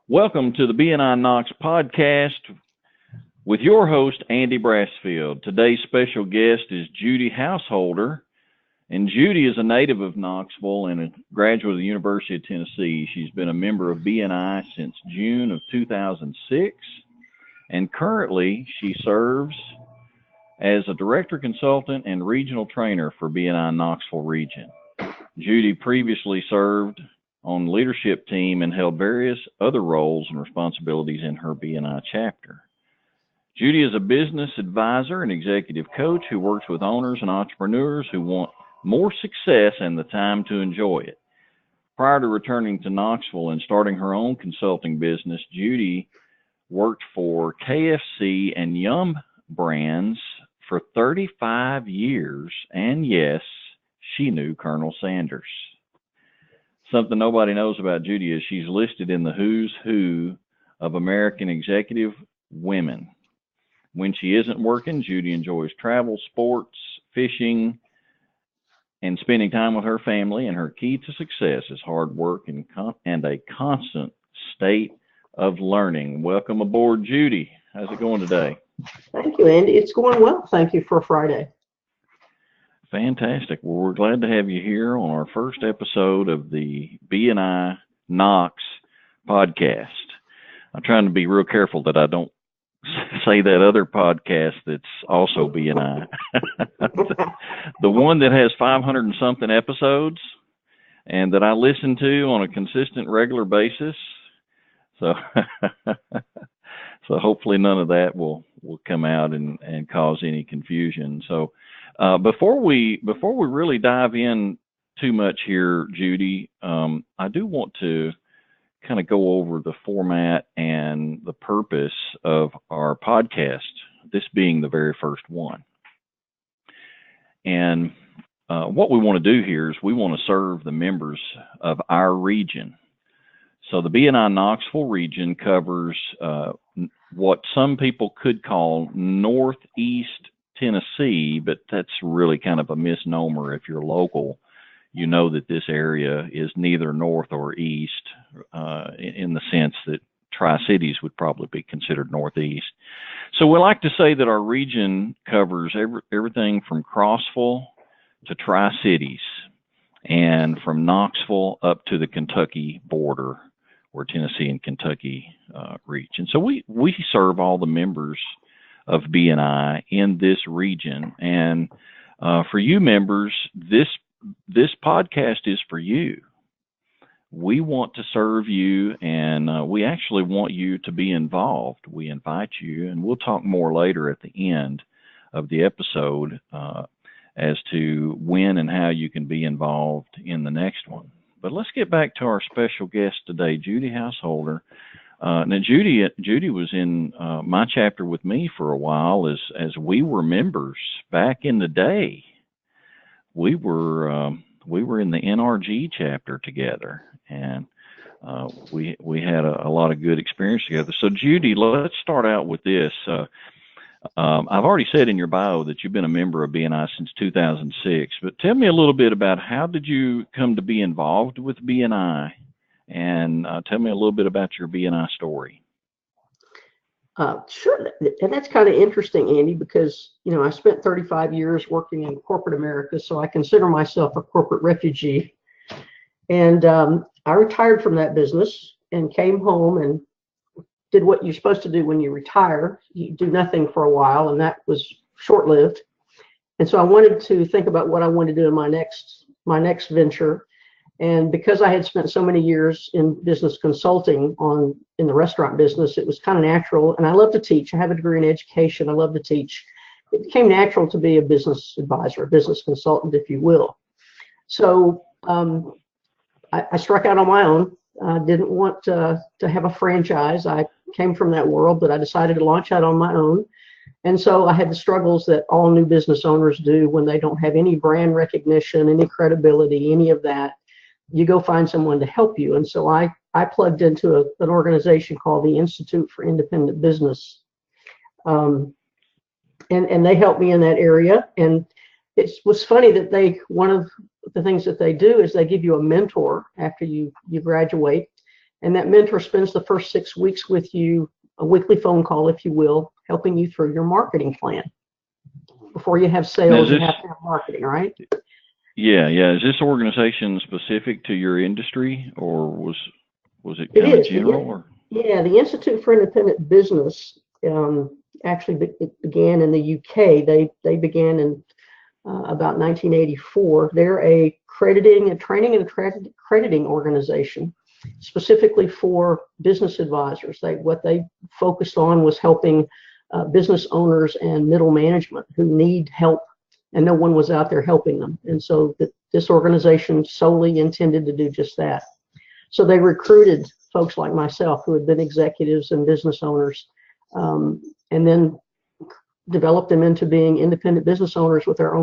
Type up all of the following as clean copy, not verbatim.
Welcome to the BNI Knox Podcast with your host, Andy Brassfield. Today's special guest is Judy Householder, and Judy is a native of Knoxville and a graduate of the University of Tennessee. She's been a member of BNI since June of 2006, and currently she serves as a director consultant and regional trainer for BNI Knoxville Region. Judy previously served on the leadership team and held various other roles and responsibilities in her BNI chapter. Judy is a business advisor and executive coach who works with owners and entrepreneurs who want more success and the time to enjoy it. Prior to returning to Knoxville and starting her own consulting business, Judy worked for KFC and Yum brands for 35 years, and yes, she knew Colonel Sanders. Something nobody knows about Judy is she's listed in the who's who of American executive women. When she isn't working, Judy enjoys travel, sports, fishing, and spending time with her family, and her key to success is hard work and a constant state of learning. Welcome aboard, Judy. How's it going today? Thank you, Andy. It's going well. Thank you for Friday. Fantastic. Well, we're glad to have you here on our first episode of the BNI Knox Podcast. I'm trying to be real careful that I don't say that other podcast that's also BNI. The one that has 500 and something episodes and that I listen to on a consistent, regular basis. So hopefully none of that will come out and cause any confusion. So before we really dive in too much here, Judy, I do want to kind of go over the format and the purpose of our podcast, this being the very first one. And what we want to do here is we want to serve the members of our region. So the BNI Knoxville region covers what some people could call Northeast Tennessee, but that's really kind of a misnomer. If you're local, you know that this area is neither north or east, in the sense that Tri-Cities would probably be considered northeast. So we like to say that our region covers everything from Crossville to Tri-Cities, and from Knoxville up to the Kentucky border, where Tennessee and Kentucky reach. And so we serve all the members of BNI in this region. And for you members, this podcast is for you. We want to serve you, and we actually want you to be involved. We invite you, and we'll talk more later at the end of the episode as to when and how you can be involved in the next one. But let's get back to our special guest today, Judy Householder. Now, Judy was in my chapter with me for a while as we were members back in the day. We were in the NRG chapter together, and we had a lot of good experience together. So, Judy, let's start out with this. I've already said in your bio that you've been a member of BNI since 2006, but tell me a little bit about how did you come to be involved with BNI, and tell me a little bit about your BNI story. Sure, and that's kind of interesting, Andy, because I spent 35 years working in corporate America, so I consider myself a corporate refugee. And I retired from that business and came home and did what you're supposed to do when you retire. You do nothing for a while, and that was short-lived. And so I wanted to think about what I wanted to do in my next venture. And because I had spent so many years in business consulting in the restaurant business, it was kind of natural. And I love to teach. I have a degree in education. I love to teach. It became natural to be a business advisor, a business consultant, if you will. So I struck out on my own. I didn't want to have a franchise. I came from that world, but I decided to launch out on my own. And so I had the struggles that all new business owners do when they don't have any brand recognition, any credibility, any of that. You go find someone to help you. And so I plugged into an organization called the Institute for Independent Business. And they helped me in that area. And it was funny that one of the things that they do is they give you a mentor after you graduate. And that mentor spends the first 6 weeks with you, a weekly phone call, if you will, helping you through your marketing plan. Before you have sales, you have to have marketing, right? Yeah. Is this organization specific to your industry, or was it kind of general? Yeah, the Institute for Independent Business actually began in the UK. They began in about 1984. They're a training and accrediting organization, specifically for business advisors. What they focused on was helping business owners and middle management who need help, and no one was out there helping them. And so this organization solely intended to do just that. So they recruited folks like myself who had been executives and business owners, and then developed them into being independent business owners with our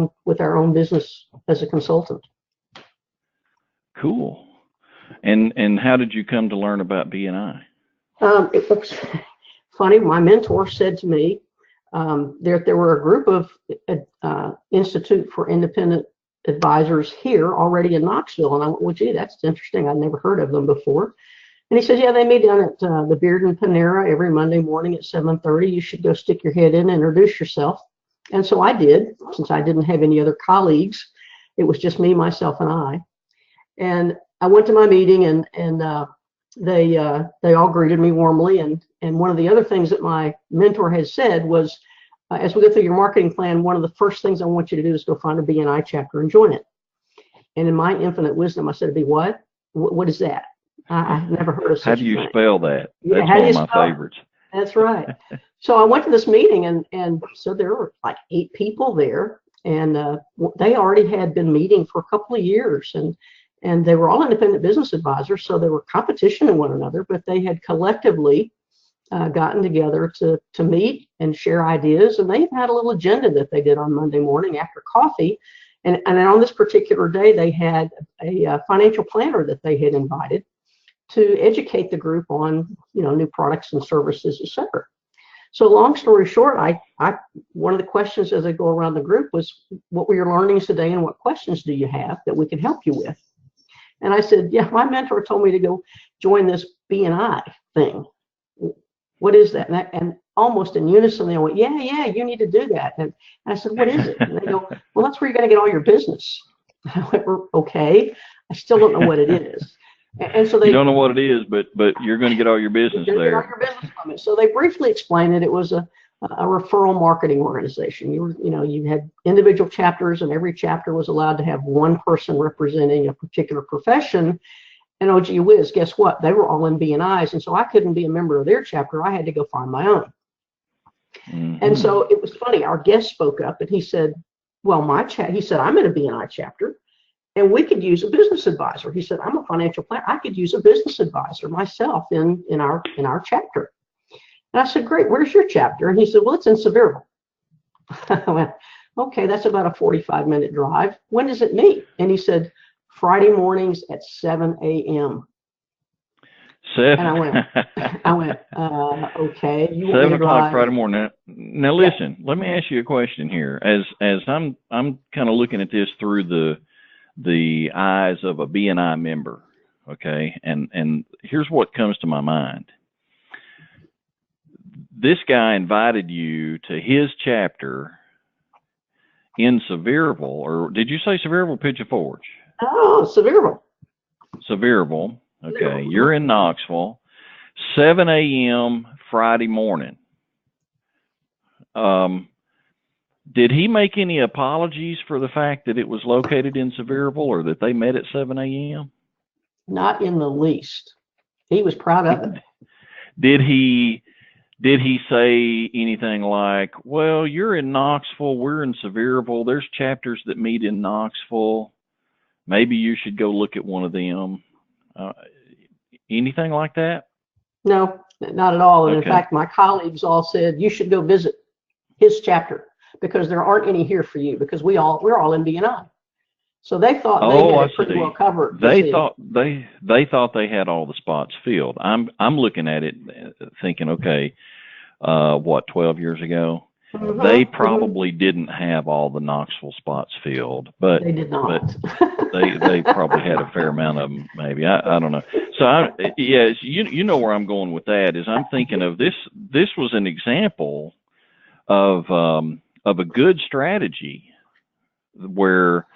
own business as a consultant. Cool. And how did you come to learn about BNI? It was funny. My mentor said to me, there were a group of Institute for Independent Advisors here already in Knoxville, and I went, well, gee, that's interesting. I'd never heard of them before. And he says, yeah, they meet down at the Beard and Panera every Monday morning at 7:30. You should go stick your head in and introduce yourself. And so I did, since I didn't have any other colleagues. It was just me, myself, and I. And I went to my meeting, and they all greeted me warmly. And one of the other things that my mentor had said was, as we go through your marketing plan, one of the first things I want you to do is go find a BNI chapter and join it. And in my infinite wisdom, I said, to be what? What is that? I've never heard of such a thing. How do you spell that? That's one of my favorites. That's right. So I went to this meeting, and so there were like 8 people there, and they already had been meeting for a couple of years, and they were all independent business advisors, so they were competition in one another, but they had collectively gotten together to meet and share ideas, and they had a little agenda that they did on Monday morning after coffee, and on this particular day, they had a financial planner that they had invited to educate the group on, new products and services, et cetera. So long story short, one of the questions as I go around the group was, what were your learnings today and what questions do you have that we can help you with? And I said, yeah, my mentor told me to go join this BNI thing. What is that? And almost in unison, they went, yeah, you need to do that. And I said, what is it? And they go, well, that's where you're going to get all your business. I went, okay, I still don't know what it is. And so you don't know what it is, but you're going to get all your business there. Get all your business from it. So they briefly explained that it was a referral marketing organization. You had individual chapters, and every chapter was allowed to have one person representing a particular profession. And oh gee whiz, guess what? They were all in BNIs, and so I couldn't be a member of their chapter. I had to go find my own. Mm-hmm. And so it was funny. Our guest spoke up, and he said, "Well, he said, I'm in a BNI chapter. And we could use a business advisor." He said, "I'm a financial planner. I could use a business advisor myself in our chapter." And I said, "Great, where's your chapter?" And he said, "Well, it's in Sevierville." I went, "Okay, that's about a 45-minute drive. When does it meet?" And he said, "Friday mornings at 7 a.m. 7. And I went, okay. 7 o'clock Friday morning. Now listen, Let me ask you a question here. As I'm kind of looking at this through the eyes of a BNI member, okay, and here's what comes to my mind. This guy invited you to his chapter in Sevierville, or did you say Sevierville, Pigeon Forge? Oh, Sevierville. Sevierville, okay. You're in Knoxville, 7 a.m. Friday morning. Did he make any apologies for the fact that it was located in Sevierville, or that they met at 7 a.m.? Not in the least. He was proud of it. Did he say anything like, well, you're in Knoxville, we're in Sevierville, there's chapters that meet in Knoxville, maybe you should go look at one of them? Anything like that? No, not at all. And okay. In fact, my colleagues all said, you should go visit his chapter, because there aren't any here for you, because we're all in BNI. So they thought they had it pretty well covered. They thought they had all the spots filled. I'm looking at it thinking, okay, 12 years ago? Mm-hmm. They probably didn't have all the Knoxville spots filled, but they did not. But they probably had a fair amount of them, maybe. I don't know. yes, you know where I'm going with that is I'm thinking of this. This was an example of a good strategy where,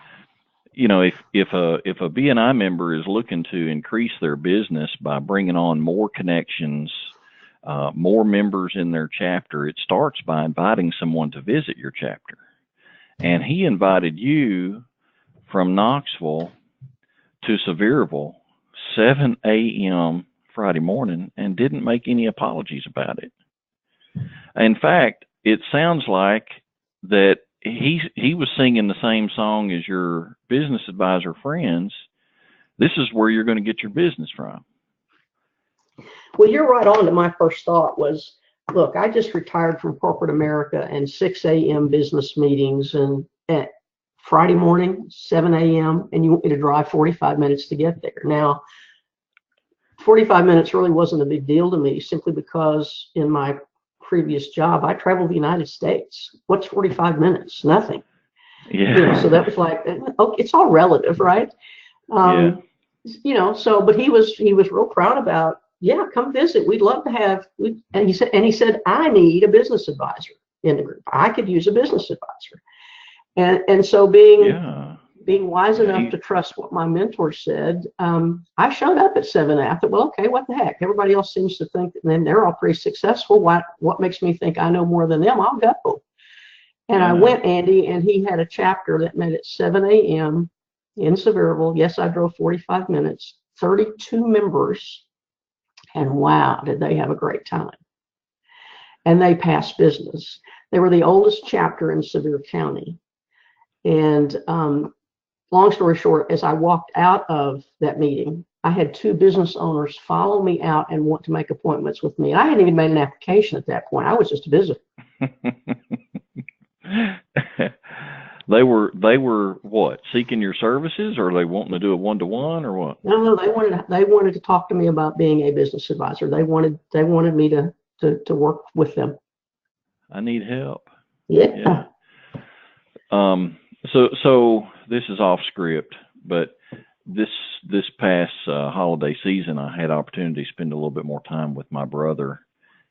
you know, if a BNI member is looking to increase their business by bringing on more connections, more members in their chapter, it starts by inviting someone to visit your chapter. And he invited you from Knoxville to Sevierville, 7 a.m. Friday morning, and didn't make any apologies about it. In fact, it sounds like that he was singing the same song as your business advisor friends. This is where you're going to get your business from. Well, you're right on. To my first thought was, look, I just retired from corporate America and 6 a.m. business meetings, and at Friday morning, 7 a.m., and you want me to drive 45 minutes to get there. Now, 45 minutes really wasn't a big deal to me, simply because in my previous job, I traveled the United States. What's 45 minutes? Nothing. Yeah. You know, so that was like, okay, it's all relative, right? Yeah. You know, so, but he was real proud about, yeah, come visit. We'd love to have, and he said, I need a business advisor in the group. I could use a business advisor. And so being wise enough to trust what my mentor said, I showed up at 7. I thought, well, okay, what the heck? Everybody else seems to think that then they're all pretty successful. What makes me think I know more than them? I'll go. And I went, Andy, and he had a chapter that met at 7 a.m. in Sevierville. Yes, I drove 45 minutes, 32 members. And wow, did they have a great time. And they passed business. They were the oldest chapter in Sevier County. And long story short, as I walked out of that meeting, I had 2 business owners follow me out and want to make appointments with me. I hadn't even made an application at that point. I was just a visitor. They were what, seeking your services, or they wanting to do a one-to-one, or what? No, they wanted to talk to me about being a business advisor. They wanted me to work with them. I need help. Yeah. So this is off script, but this past holiday season, I had opportunity to spend a little bit more time with my brother.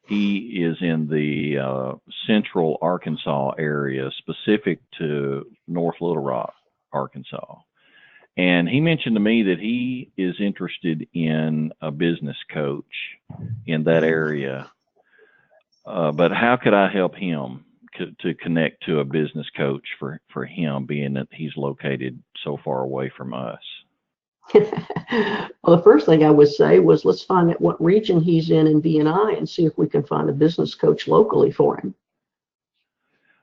He is in the central Arkansas area, specific to North Little Rock, Arkansas. And he mentioned to me that he is interested in a business coach in that area. But how could I help him to connect to a business coach for him, being that he's located so far away from us? Well, the first thing I would say was, let's find out what region he's in BNI and see if we can find a business coach locally for him.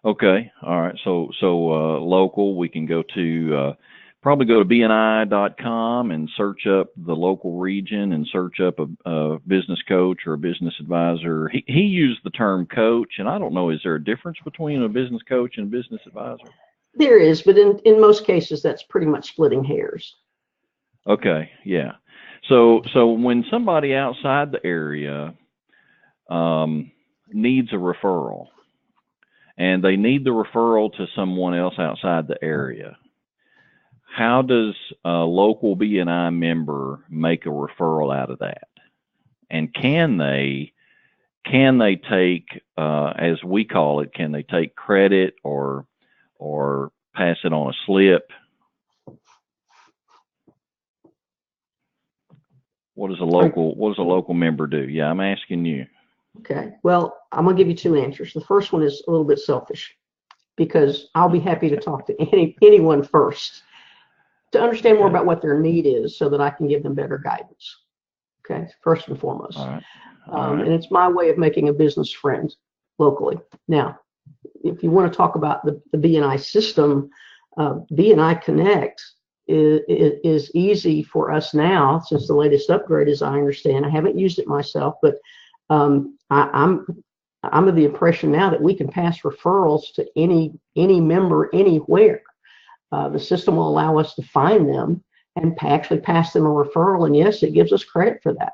Okay. All right. So local, we can go to probably go to BNI.com and search up the local region and search up a business coach or a business advisor. He used the term coach, and I don't know, is there a difference between a business coach and a business advisor? There is, but in most cases, that's pretty much splitting hairs. Okay. Yeah. So when somebody outside the area needs a referral, and they need the referral to someone else outside the area, how does a local BNI member make a referral out of that? And can they take, as we call it, can they take credit or pass it on a slip? What does a local member do? Yeah, I'm asking you. Okay. Well, I'm going to give you 2 answers. The first one is a little bit selfish, because I'll be happy to talk to anyone first to understand more about what their need is, so that I can give them better guidance. Okay, first and foremost. All right. And it's my way of making a business friend locally. Now, if you want to talk about the BNI system, BNI Connect is easy for us now, since the latest upgrade, as I understand. I haven't used it myself, but I'm of the impression now that we can pass referrals to any member anywhere. The system will allow us to find them and actually pass them a referral, and yes, it gives us credit for that.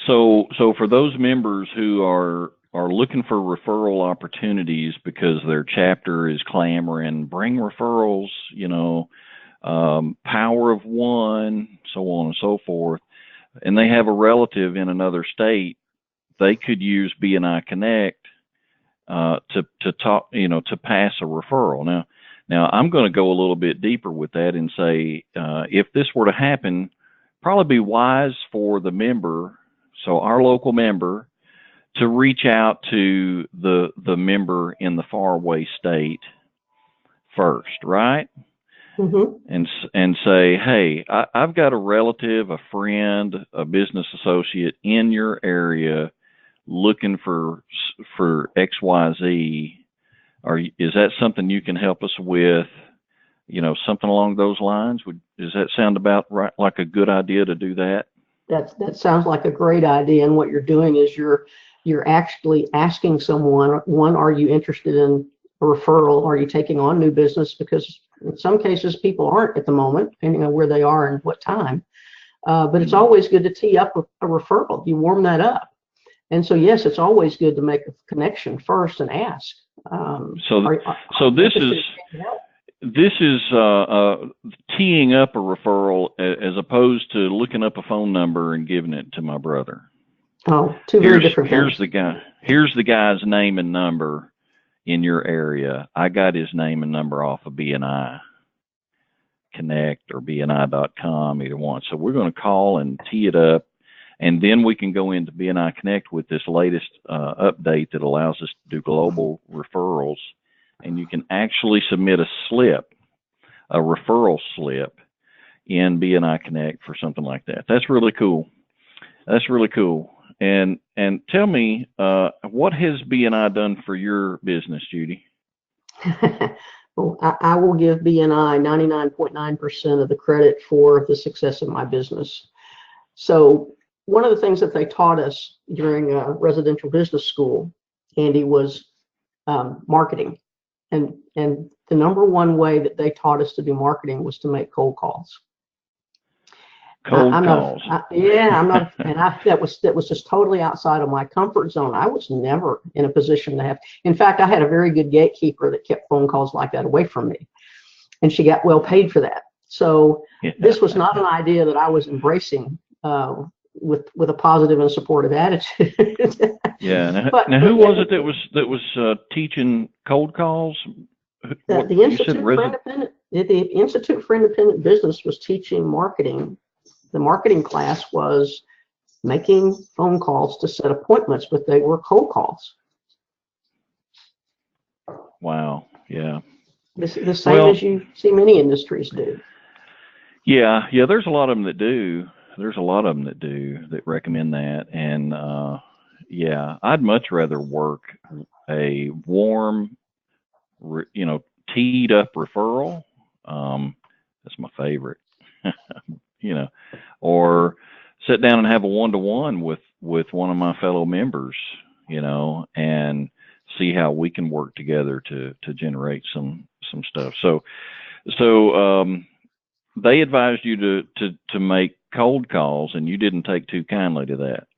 So for those members who are looking for referral opportunities because their chapter is clamoring, bring referrals, power of one, so on and so forth. and they have a relative in another state, they could use BNI Connect to talk, to pass a referral. Now I'm going to go a little bit deeper with that and say, if this were to happen, probably be wise for the member, so our local member, to reach out to the member in the faraway state first, right? Mm-hmm. And say, hey, I've got a relative, a friend, a business associate in your area looking for XYZ. Is that something you can help us with? Something along those lines. Does that sound about right, like a good idea to do that? That sounds like a great idea. And what you're doing is you're actually asking someone, one, are you interested in a referral? Are you taking on new business? Because in some cases, people aren't at the moment, depending on where they are and what time. But it's always good to tee up a referral. You warm that up. And so, yes, it's always good to make a connection first and ask. This is teeing up a referral as opposed to looking up a phone number and giving it to my brother. Oh, two very different things. Here's the guy's name and number in your area. I got his name and number off of BNI Connect or BNI.com, either one. So we're going to call and tee it up, and then we can go into BNI Connect with this latest update that allows us to do global referrals, and you can actually submit a referral slip in BNI Connect for something like that. That's really cool. And tell me, what has BNI done for your business, Judy? Well, I will give BNI 99.9% of the credit for the success of my business. So one of the things that they taught us during residential business school, Andy, was marketing. And the number one way that they taught us to do marketing was to make cold calls. Calls. That was just totally outside of my comfort zone. I was never in a position to have. In fact, I had a very good gatekeeper that kept phone calls like that away from me, and she got well paid for that. So this was not an idea that I was embracing with a positive and supportive attitude. Yeah. Now who was it that was teaching cold calls? The Institute for Independent Business was teaching marketing. The marketing class was making phone calls to set appointments, but they were cold calls. Wow. Yeah. The same as you see many industries do. Yeah. There's a lot of them that do. That recommend that. And I'd much rather work a warm, teed up referral. That's my favorite. Or sit down and have a one-to-one with one of my fellow members, and see how we can work together to generate some stuff. So they advised you to make cold calls, and you didn't take too kindly to that.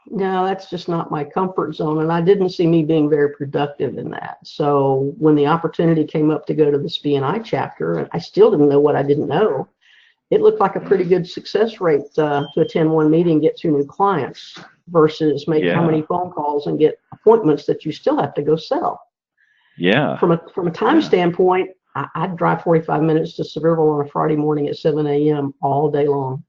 No, that's just not my comfort zone, and I didn't see me being very productive in that. So when the opportunity came up to go to this BNI chapter, and I still didn't know what I didn't know, it looked like a pretty good success rate to attend one meeting, get 2 new clients, versus make how many phone calls and get appointments that you still have to go sell. Yeah. From a time standpoint, I'd drive 45 minutes to Sevierville on a Friday morning at 7 a.m. all day long.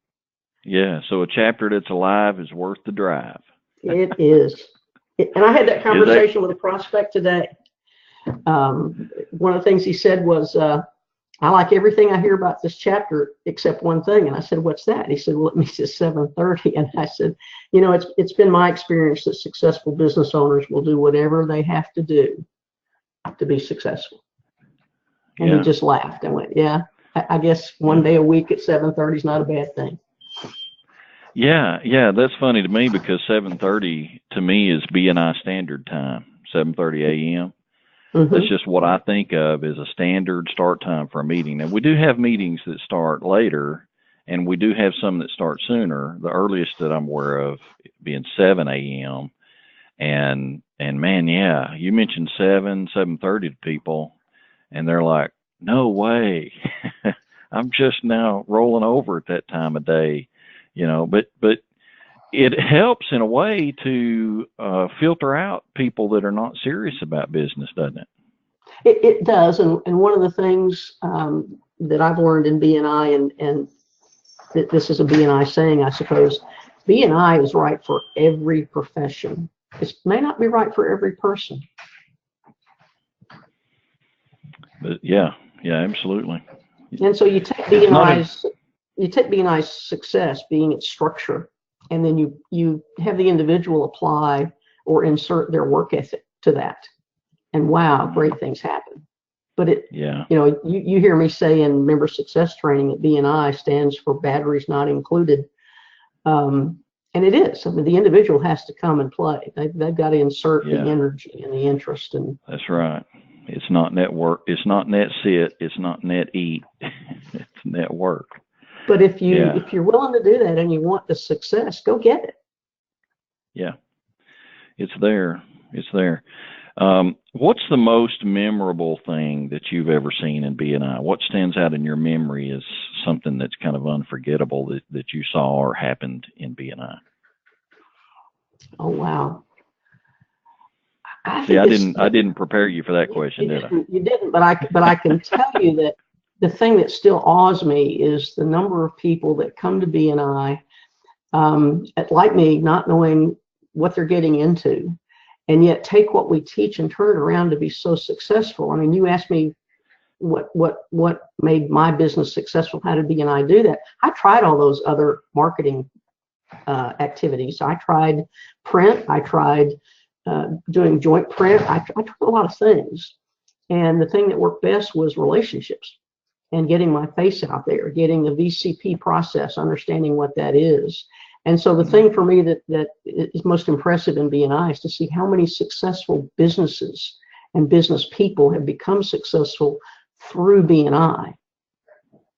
Yeah, so a chapter that's alive is worth the drive. It is. And I had that conversation with a prospect today. One of the things he said was, I like everything I hear about this chapter except one thing. And I said, what's that? And he said, well, it means it's 7:30. And I said, it's been my experience that successful business owners will do whatever they have to do to be successful. And he just laughed and went, yeah, I guess one day a week at 7:30 is not a bad thing. Yeah, that's funny to me because 7:30 to me is BNI standard time, 7:30 a.m. Mm-hmm. That's just what I think of as a standard start time for a meeting. Now, we do have meetings that start later, and we do have some that start sooner. The earliest that I'm aware of being 7 a.m. And man, you mentioned 7:30 to people, and they're like, no way. I'm just now rolling over at that time of day. But it helps in a way to filter out people that are not serious about business, doesn't it? It does, and one of the things that I've learned in BNI, and this is a BNI saying, I suppose, BNI is right for every profession. It may not be right for every person. But yeah, absolutely. And so you take BNI's success being its structure, and then you have the individual apply or insert their work ethic to that, and wow, great things happen. But you hear me say in member success training that BNI stands for batteries not included, and it is. I mean, the individual has to come and play. They've got to insert the energy and the interest. And that's right. It's not network. It's not net sit. It's not net eat. It's network. But if you're willing to do that and you want the success, go get it. Yeah, it's there. It's there. What's the most memorable thing that you've ever seen in BNI? What stands out in your memory as something that's kind of unforgettable that you saw or happened in BNI? Oh, wow. I didn't prepare you for that question, did I? You didn't, but I can tell you that the thing that still awes me is the number of people that come to BNI, like me, not knowing what they're getting into, and yet take what we teach and turn it around to be so successful. I mean, you asked me what made my business successful. How did BNI do that? I tried all those other marketing activities. I tried print. I tried doing joint print. I tried a lot of things. And the thing that worked best was relationships and getting my face out there, getting the VCP process, understanding what that is. And so the thing for me that is most impressive in BNI is to see how many successful businesses and business people have become successful through BNI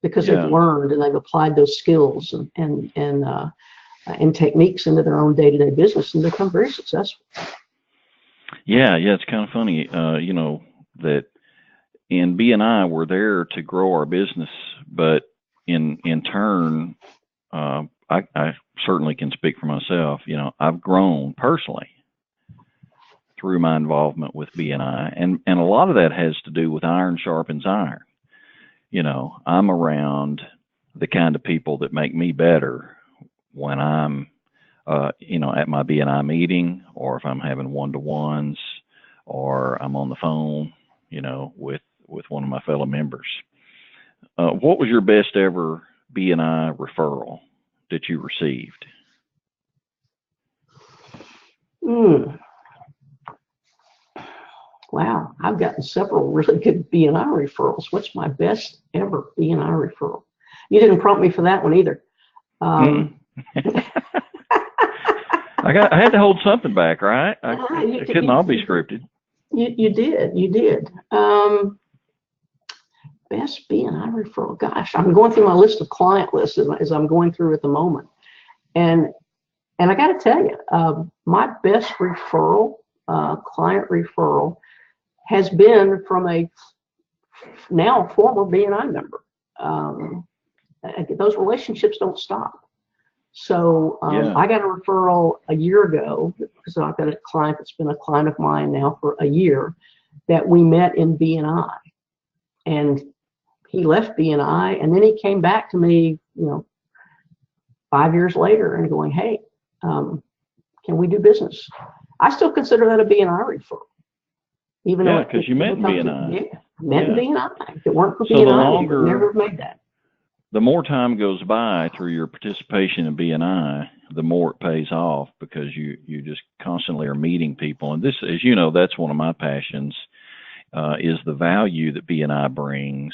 because they've learned and they've applied those skills and techniques into their own day-to-day business and become very successful. Yeah, it's kind of funny, that in BNI we're there to grow our business, but in turn, I certainly can speak for myself. I've grown personally through my involvement with BNI, and a lot of that has to do with iron sharpens iron. I'm around the kind of people that make me better when I'm, at my BNI meeting, or if I'm having one-to-ones, or I'm on the phone, with one of my fellow members. What was your best ever BNI referral that you received? Wow, I've gotten several really good BNI referrals. What's my best ever BNI referral? You didn't prompt me for that one either. I had to hold something back, right? It couldn't all be scripted. You did. Best BNI referral. Gosh, I'm going through my list of client lists as I'm going through at the moment. And I got to tell you, my best referral, client referral, has been from a now former BNI member. Those relationships don't stop. So I got a referral a year ago because I've got a client that's been a client of mine now for a year that we met in BNI. And he left BNI and then he came back to me, 5 years later and going, hey, can we do business? I still consider that a BNI referral. Even though because you met in BNI. In BNI. If it weren't for BNI, we would never have made that. The more time goes by through your participation in BNI, the more it pays off because you just constantly are meeting people. And this, as you know, that's one of my passions, is the value that BNI brings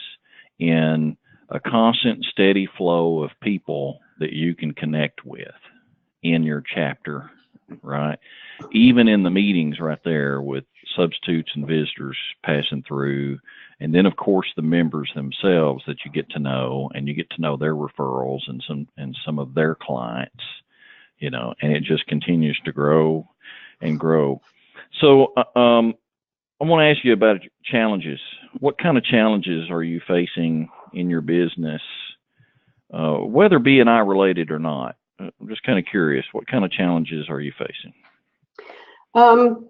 in a constant, steady flow of people that you can connect with in your chapter, right? Even in the meetings right there with substitutes and visitors passing through. And then, of course, the members themselves that you get to know, and you get to know their referrals and some of their clients, and it just continues to grow and grow. So I want to ask you about challenges. What kind of challenges are you facing in your business, whether BNI related or not? just kind of curious, what kind of challenges are you facing? Um,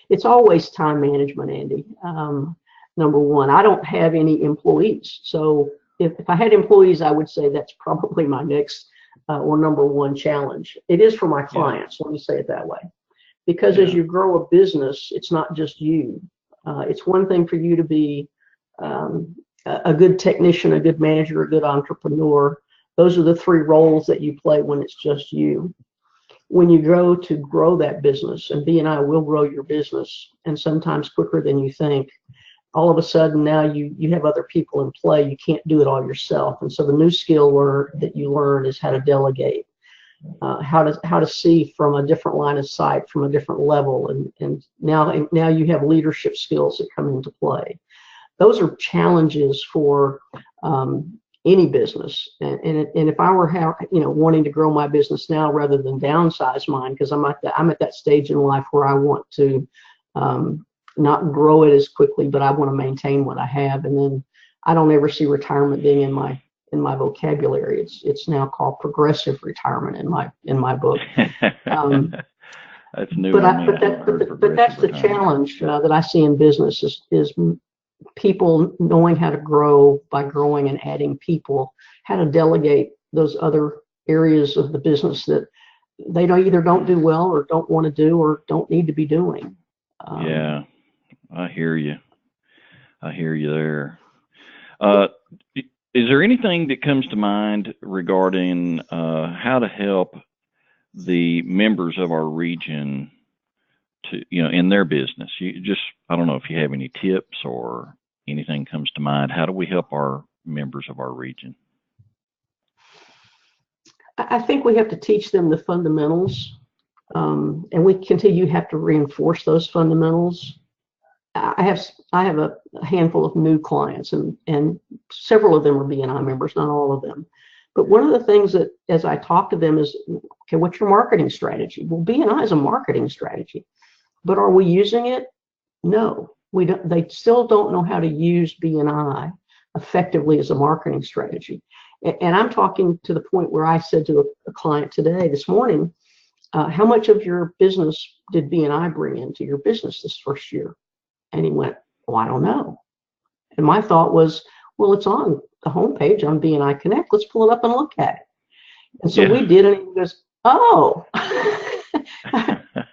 it's always time management, Andy. Number one, I don't have any employees. So if I had employees, I would say that's probably my next or number one challenge. It is for my clients, let me say it that way. Because as you grow a business, it's not just you. It's one thing for you to be a good technician, a good manager, a good entrepreneur. Those are the three roles that you play when it's just you. When you grow that business, and BNI will grow your business, and sometimes quicker than you think, all of a sudden now you have other people in play. You can't do it all yourself. And so the new skill that you learn is how to delegate, how to see from a different line of sight, from a different level. And now you have leadership skills that come into play. Those are challenges for any business. And if I were wanting to grow my business now rather than downsize mine, because I'm at that stage in life where I want to not grow it as quickly, but I want to maintain what I have. And then I don't ever see retirement being in my vocabulary. It's now called progressive retirement in my book. That's new. But that's the challenge that I see in business is people knowing how to grow by growing and adding people, how to delegate those other areas of the business that they either don't do well or don't want to do or don't need to be doing. Yeah, I hear you. I hear you there. Is there anything that comes to mind regarding how to help the members of our region to, in their business? I don't know if you have any tips or anything comes to mind. How do we help our members of our region? I think we have to teach them the fundamentals, and we continue to have to reinforce those fundamentals. I have a handful of new clients, and several of them are BNI members, not all of them. But one of the things that, as I talk to them, is, okay, what's your marketing strategy? Well, BNI is a marketing strategy, but are we using it? No, we don't. They still don't know how to use BNI effectively as a marketing strategy. And I'm talking to the point where I said to a client this morning, how much of your business did BNI bring into your business this first year? And he went, well, I don't know. And my thought was, well, it's on the homepage on BNI Connect. Let's pull it up and look at it. And so we did, and he goes, oh,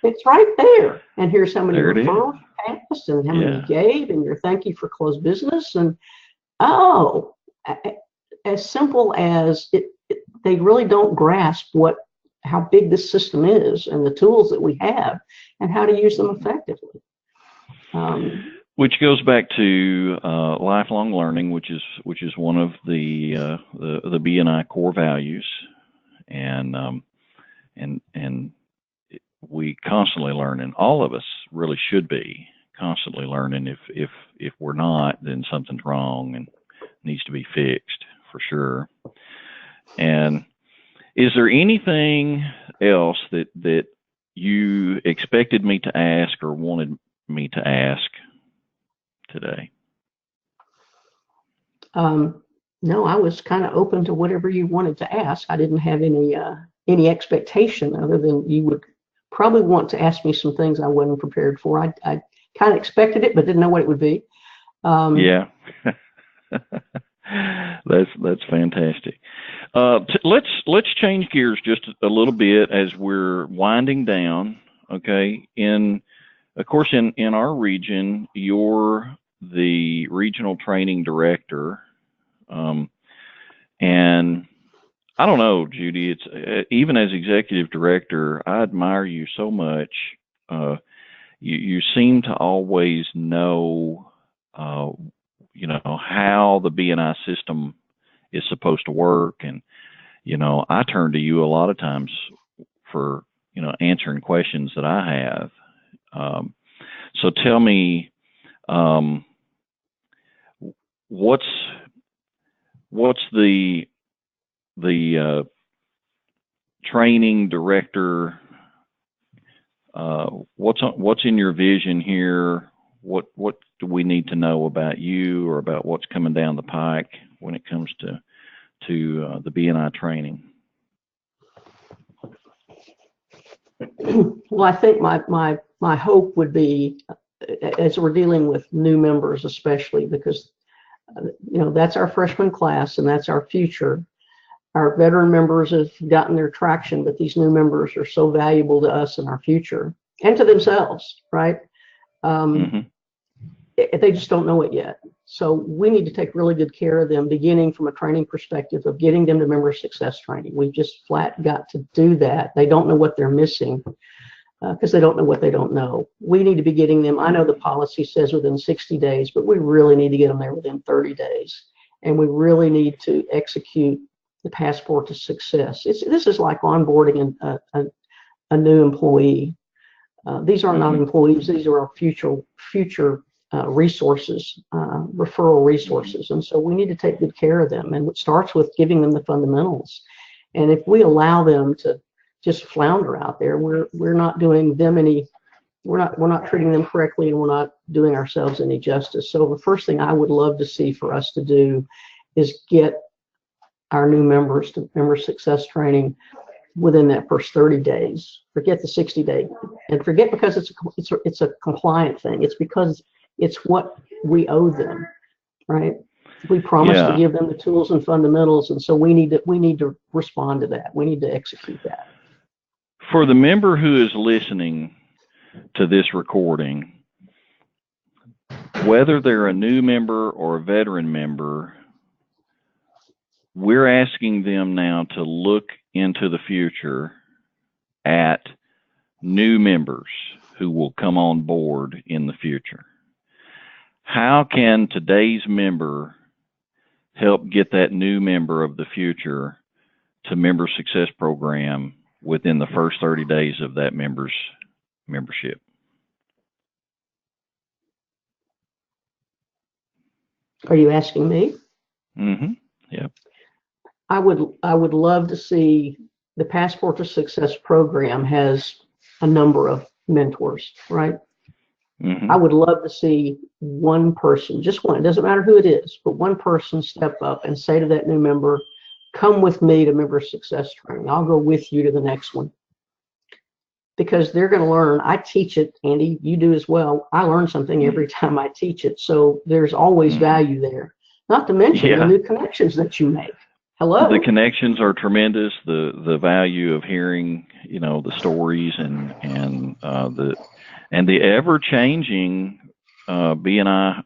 it's right there. And here's how many referrals you passed and how many you gave and your thank you for closed business. And as simple as they really don't grasp how big this system is and the tools that we have and how to use them effectively. Which goes back to lifelong learning, which is one of the BNI core values, and we constantly learn, and all of us really should be constantly learning. If we're not, then something's wrong and needs to be fixed for sure. And is there anything else that you expected me to ask or wanted me to ask today? No, I was kind of open to whatever you wanted to ask. I didn't have any expectation other than you would probably want to ask me some things I wasn't prepared for. I kind of expected it, but didn't know what it would be. Yeah. That's fantastic. Let's change gears just a little bit as we're winding down. Okay. Of course, in our region, you're the regional training director, and I don't know, Judy. It's even as executive director, I admire you so much. You seem to always know, how the BNI system is supposed to work, and I turn to you a lot of times for answering questions that I have. So tell me, what's the training director? What's in your vision here? What do we need to know about you or about what's coming down the pike when it comes to the BNI training? Well, I think my hope would be, as we're dealing with new members, especially because that's our freshman class and that's our future. Our veteran members have gotten their traction, but these new members are so valuable to us and our future and to themselves, right? They just don't know it yet. So we need to take really good care of them, beginning from a training perspective of getting them to member success training. We've just flat got to do that. They don't know what they're missing because they don't know what they don't know. We need to be getting them. I know the policy says within 60 days, but we really need to get them there within 30 days. And we really need to execute the passport to success. This is like onboarding a new employee. These are not employees. These are our future resources, referral resources. And so we need to take good care of them. And it starts with giving them the fundamentals. And if we allow them to just flounder out there, we're not doing them any, we're not treating them correctly, and we're not doing ourselves any justice. So the first thing I would love to see for us to do is get our new members to member success training within that first 30 days. Forget the 60-day, and forget because it's a compliant thing. It's because it's what we owe them, right? We promised to give them the tools and fundamentals, and so we need to respond to that. We need to execute that. For the member who is listening to this recording, whether they're a new member or a veteran member, we're asking them now to look into the future at new members who will come on board in the future. How can today's member help get that new member of the future to Member Success Program within the first 30 days of that member's membership? Are you asking me? Mm-hmm. Yeah. I would love to see the Passport to Success program has a number of mentors, right? Mm-hmm. I would love to see one person, just one, it doesn't matter who it is, but one person step up and say to that new member, come with me to member success training. I'll go with you to the next one. Because they're going to learn. I teach it, Andy, you do as well. I learn something every time I teach it. So there's always value there. Not to mention the new connections that you make. Hello. The connections are tremendous. The value of hearing, the stories and the ever changing BNI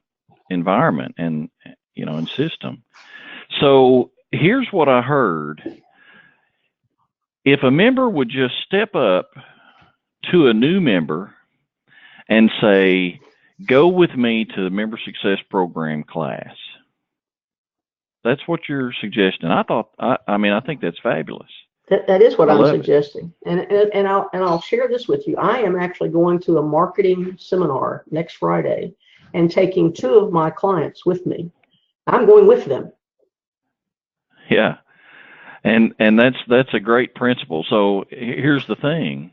environment and system. So here's what I heard. If a member would just step up to a new member and say, go with me to the Member Success Program class. That's what you're suggesting. I think that's fabulous. That is what I'm suggesting. And I'll share this with you. I am actually going to a marketing seminar next Friday and taking 2 of my clients with me. I'm going with them. Yeah. And that's a great principle. So here's the thing.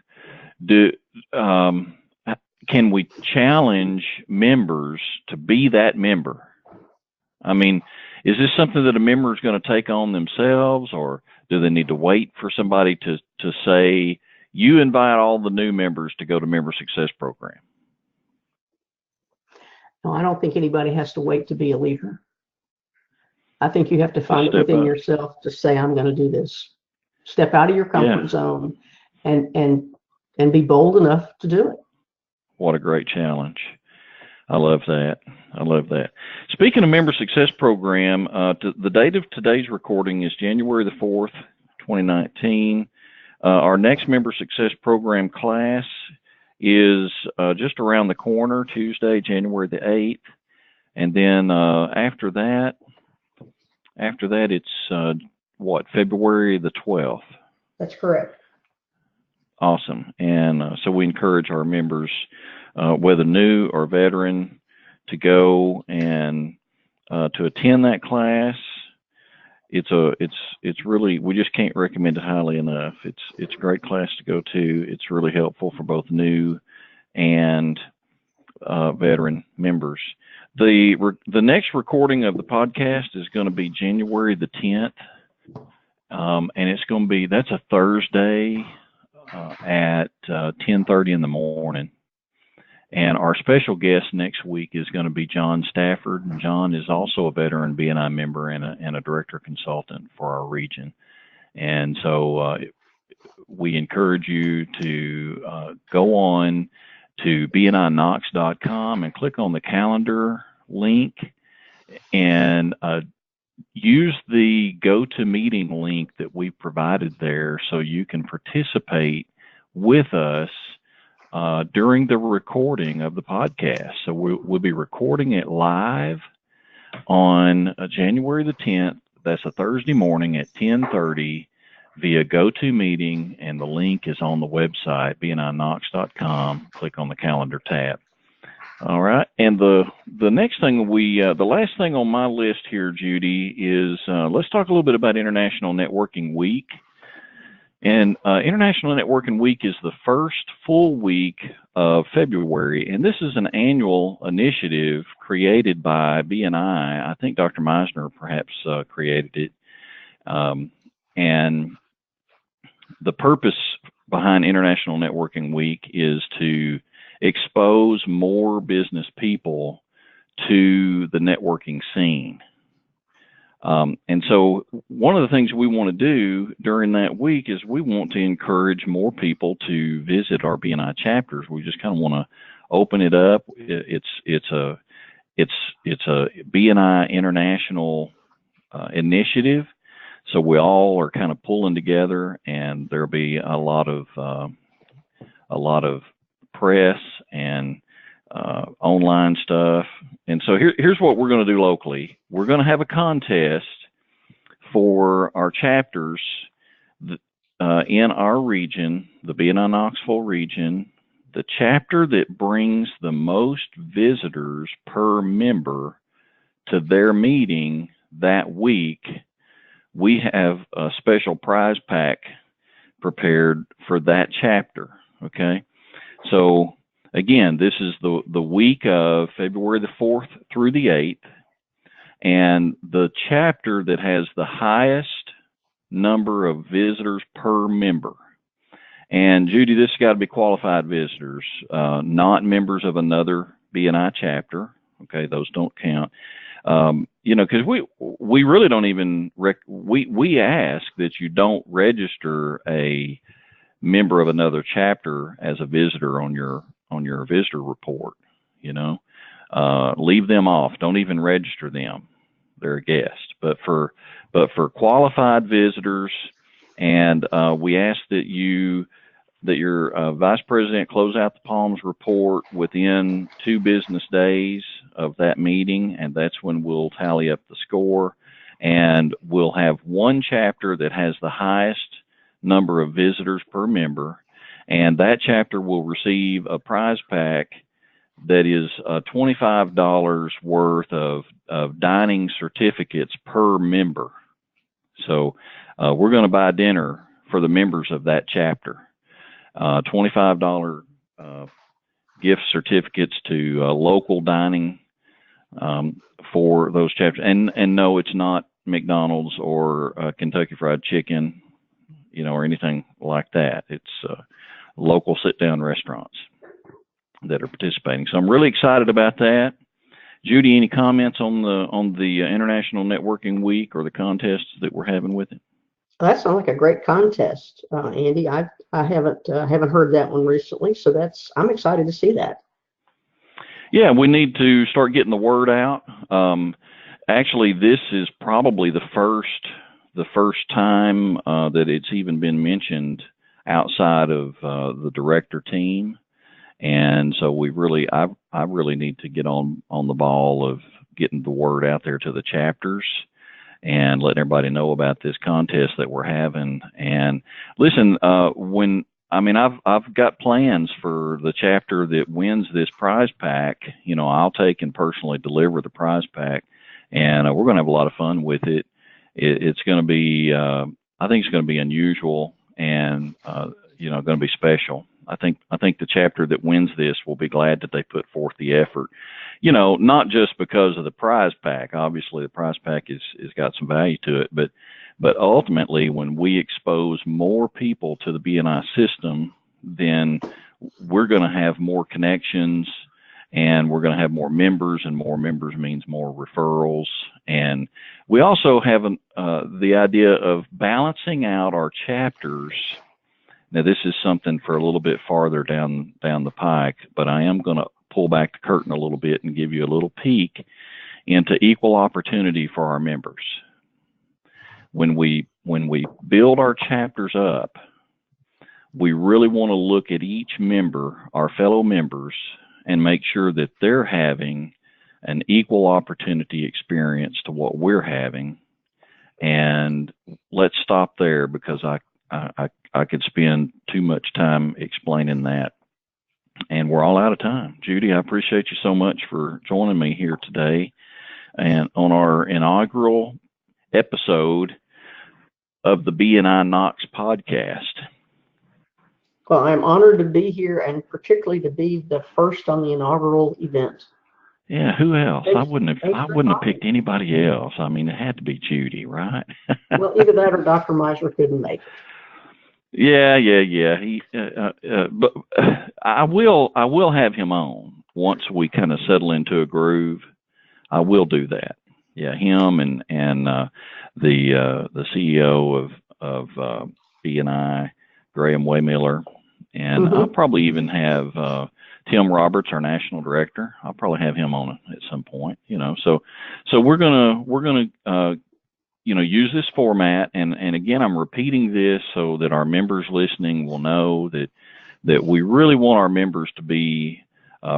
Can we challenge members to be that member? I mean, is this something that a member is going to take on themselves, or do they need to wait for somebody to say, you invite all the new members to go to Member Success Program? No, I don't think anybody has to wait to be a leader. I think you have to find it within yourself to say, I'm going to do this. Step out of your comfort zone and be bold enough to do it. What a great challenge. I love that. Speaking of Member Success Program, the date of today's recording is January the 4th, 2019. Our next Member Success Program class is just around the corner, Tuesday, January the 8th. And then after that, it's February the 12th. That's correct. Awesome. And so we encourage our members, whether new or veteran, to go and to attend that class. It's really, we just can't recommend it highly enough. It's a great class to go to. It's really helpful for both new and veteran members. The next recording of the podcast is going to be January the 10th, and it's going to be, that's a Thursday. at 10:30 in the morning. And our special guest next week is going to be John Stafford. And John is also a veteran BNI member and a director consultant for our region. And so we encourage you to go on to BNIKnox.com and click on the calendar link and use the GoToMeeting link that we provided there so you can participate with us during the recording of the podcast. So we'll be recording it live on January the 10th. That's a Thursday morning at 10:30 via GoToMeeting, and the link is on the website, BNIKnox.com. Click on the calendar tab. All right. And the next thing the last thing on my list here, Judy, is let's talk a little bit about International Networking Week. And International Networking Week is the first full week of February, and this is an annual initiative created by BNI. I think Dr. Meisner perhaps created it. And the purpose behind International Networking Week is to expose more business people to the networking scene. And so one of the things we want to do during that week is we want to encourage more people to visit our BNI chapters. We just kind of want to open it up. It's a BNI international initiative. So we all are kind of pulling together, and there'll be a lot of press and online stuff. And so here's what we're going to do locally. We're going to have a contest for our chapters in our region, the BNI Knoxville region. The chapter that brings the most visitors per member to their meeting that week, we have a special prize pack prepared for that chapter. Okay. So again, this is the week of February the 4th through the 8th, and the chapter that has the highest number of visitors per member. And Judy, this has got to be qualified visitors, not members of another BNI chapter. Okay, those don't count. Because we really don't even we ask that you don't register a member of another chapter as a visitor on your visitor report. Leave them off. Don't even register them. They're a guest. But for qualified visitors, and we ask that your vice president close out the Palms report within 2 business days of that meeting, and that's when we'll tally up the score. And we'll have one chapter that has the highest number of visitors per member, and that chapter will receive a prize pack that is $25 worth of dining certificates per member. So we're going to buy dinner for the members of that chapter. $25 gift certificates to local dining for those chapters. And no, it's not McDonald's or Kentucky Fried Chicken, or anything like that. It's local sit-down restaurants that are participating. So I'm really excited about that. Judy, any comments on the International Networking Week or the contests that we're having with it? That sounds like a great contest, Andy. I haven't heard that one recently, so I'm excited to see that. Yeah, we need to start getting the word out. Actually, this is probably the first time that it's even been mentioned outside of the director team, and so I really need to get on the ball of getting the word out there to the chapters and letting everybody know about this contest that we're having. And listen, I've got plans for the chapter that wins this prize pack. I'll take and personally deliver the prize pack, and we're going to have a lot of fun with it. It's going to be, I think it's going to be unusual and, going to be special. I think the chapter that wins this will be glad that they put forth the effort, not just because of the prize pack. Obviously the prize pack is got some value to it, but But ultimately, when we expose more people to the BNI system, then we're going to have more connections, and we're going to have more members, and more members means more referrals. And we also have the idea of balancing out our chapters. Now, this is something for a little bit farther down the pike, but I am going to pull back the curtain a little bit and give you a little peek into equal opportunity for our members. When we build our chapters up, we really want to look at each member, our fellow members, and make sure that they're having an equal opportunity experience to what we're having. And let's stop there, because I could spend too much time explaining that. And we're all out of time. Judy, I appreciate you so much for joining me here today and on our inaugural episode of the BNI Knox Podcast. Well, I'm honored to be here, and particularly to be the first on the inaugural event. Yeah, who else? I wouldn't have picked anybody else. I mean, it had to be Judy, right? Well, either that or Dr. Meiser couldn't make it. Yeah. But I will have him on once we kind of settle into a groove. I will do that. Yeah, him and the CEO of BNI, Graham Waymiller, and I'll probably even have Tim Roberts, our national director. I'll probably have him on at some point. So we're gonna use this format, and again, I'm repeating this so that our members listening will know that we really want our members to be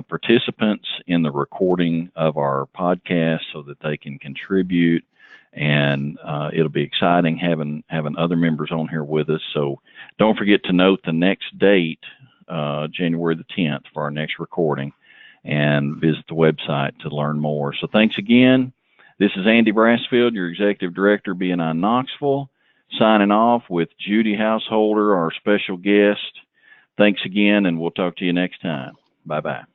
participants in the recording of our podcast, so that they can contribute, and it'll be exciting having other members on here with us. So don't forget to note the next date, January the 10th, for our next recording, and visit the website to learn more. So thanks again. This is Andy Brassfield, your Executive Director, BNI Knoxville, signing off with Judy Householder, our special guest. Thanks again, and we'll talk to you next time. Bye-bye.